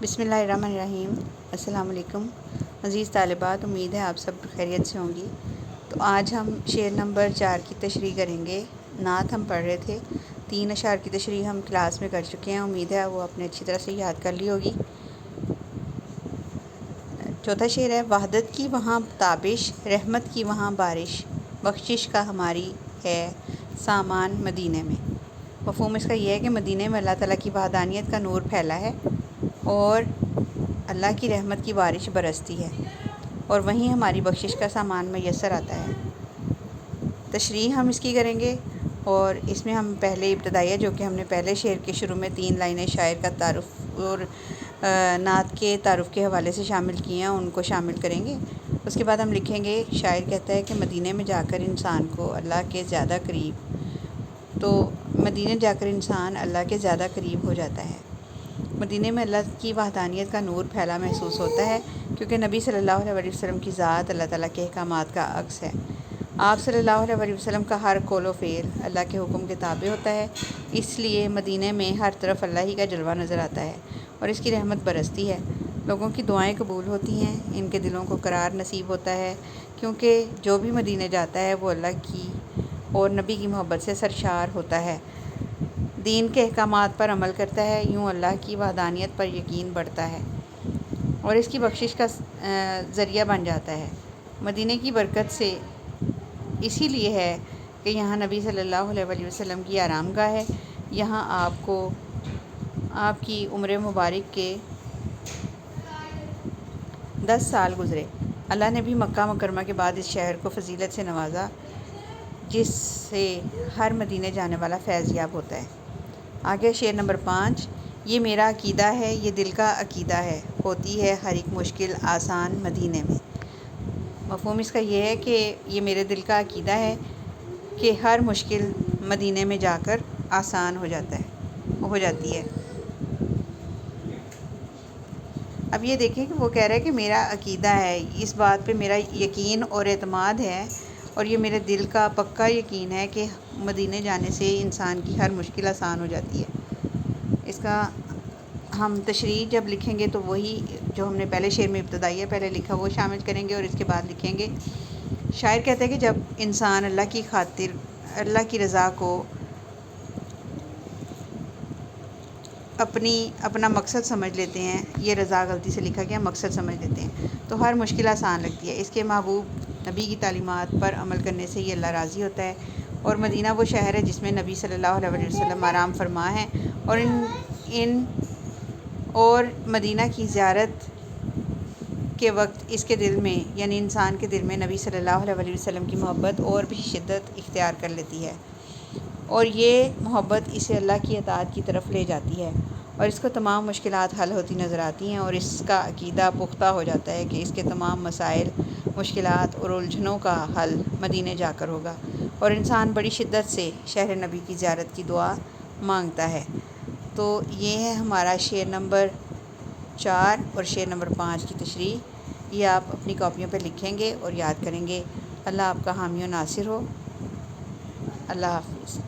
بسم اللہ الرحمن الرحیم۔ السلام علیکم عزیز طالبات، امید ہے آپ سب خیریت سے ہوں گی۔ تو آج ہم شعر نمبر 4 کی تشریح کریں گے۔ نعت ہم پڑھ رہے تھے، 3 اشعار کی تشریح ہم کلاس میں کر چکے ہیں، امید ہے وہ آپ نے اچھی طرح سے یاد کر لی ہوگی۔ چوتھا شعر ہے: وحدت کی وہاں تابش، رحمت کی وہاں بارش، بخشش کا ہماری ہے سامان مدینے میں۔ مفہوم اس کا یہ ہے کہ مدینے میں اللہ تعالیٰ کی وحدانیت کا نور پھیلا ہے اور اللہ کی رحمت کی بارش برستی ہے، اور وہیں ہماری بخشش کا سامان میسر آتا ہے۔ تشریح ہم اس کی کریں گے، اور اس میں ہم پہلے ابتدائیہ جو کہ ہم نے پہلے شعر کے شروع میں 3 لائنیں شاعر کا تعارف اور نعت کے تعارف کے حوالے سے شامل کیے ہیں، ان کو شامل کریں گے۔ اس کے بعد ہم لکھیں گے، شاعر کہتا ہے کہ مدینے میں جا کر انسان کو اللہ کے زیادہ قریب، تو مدینے جا کر انسان اللہ کے زیادہ قریب ہو جاتا ہے۔ مدینے میں اللہ کی وحدانیت کا نور پھیلا محسوس ہوتا ہے، کیونکہ نبی صلی اللہ علیہ وسلم کی ذات اللہ تعالیٰ کے احکامات کا عکس ہے۔ آپ صلی اللہ علیہ وسلم کا ہر قول و فعل اللہ کے حکم کے تابع ہوتا ہے، اس لیے مدینے میں ہر طرف اللہ ہی کا جلوہ نظر آتا ہے اور اس کی رحمت برستی ہے۔ لوگوں کی دعائیں قبول ہوتی ہیں، ان کے دلوں کو قرار نصیب ہوتا ہے، کیونکہ جو بھی مدینے جاتا ہے وہ اللہ کی اور نبی کی محبت سے سرشار ہوتا ہے، دین کے احکامات پر عمل کرتا ہے، یوں اللہ کی وحدانیت پر یقین بڑھتا ہے اور اس کی بخشش کا ذریعہ بن جاتا ہے۔ مدینے کی برکت سے اسی لیے ہے کہ یہاں نبی صلی اللہ علیہ وسلم کی آرام گاہ ہے، یہاں آپ کی عمر مبارک کے 10 سال گزرے۔ اللہ نے بھی مکہ مکرمہ کے بعد اس شہر کو فضیلت سے نوازا، جس سے ہر مدینے جانے والا فیض یاب ہوتا ہے۔ آگے شعر نمبر 5: یہ میرا عقیدہ ہے، یہ دل کا عقیدہ ہے، ہوتی ہے ہر ایک مشکل آسان مدینے میں۔ مفہوم اس کا یہ ہے کہ یہ میرے دل کا عقیدہ ہے کہ ہر مشکل مدینے میں جا کر آسان ہو جاتی ہے۔ اب یہ دیکھیں کہ وہ کہہ رہا ہے کہ میرا عقیدہ ہے، اس بات پہ میرا یقین اور اعتماد ہے، اور یہ میرے دل کا پکا یقین ہے کہ مدینے جانے سے انسان کی ہر مشکل آسان ہو جاتی ہے۔ اس کا ہم تشریح جب لکھیں گے تو وہی جو ہم نے پہلے شعر میں ابتدائیہ پہلے لکھا وہ شامل کریں گے، اور اس کے بعد لکھیں گے، شاعر کہتے ہیں کہ جب انسان اللہ کی خاطر اللہ کی رضا کو اپنا مقصد سمجھ لیتے ہیں، یہ رضا غلطی سے لکھا گیا، مقصد سمجھ لیتے ہیں، تو ہر مشکل آسان لگتی ہے۔ اس کے محبوب نبی کی تعلیمات پر عمل کرنے سے یہ اللہ راضی ہوتا ہے، اور مدینہ وہ شہر ہے جس میں نبی صلی اللہ علیہ وسلم آرام فرما ہے، اور مدینہ کی زیارت کے وقت اس کے دل میں، یعنی انسان کے دل میں، نبی صلی اللہ علیہ وسلم کی محبت اور بھی شدت اختیار کر لیتی ہے، اور یہ محبت اسے اللہ کی اطاعت کی طرف لے جاتی ہے، اور اس کو تمام مشکلات حل ہوتی نظر آتی ہیں، اور اس کا عقیدہ پختہ ہو جاتا ہے کہ اس کے تمام مسائل، مشکلات اور الجھنوں کا حل مدینے جا کر ہوگا، اور انسان بڑی شدت سے شہر نبی کی زیارت کی دعا مانگتا ہے۔ تو یہ ہے ہمارا شعر نمبر 4 اور شعر نمبر 5 کی تشریح۔ یہ آپ اپنی کاپیوں پہ لکھیں گے اور یاد کریں گے۔ اللہ آپ کا حامی و ناصر ہو۔ اللہ حافظ۔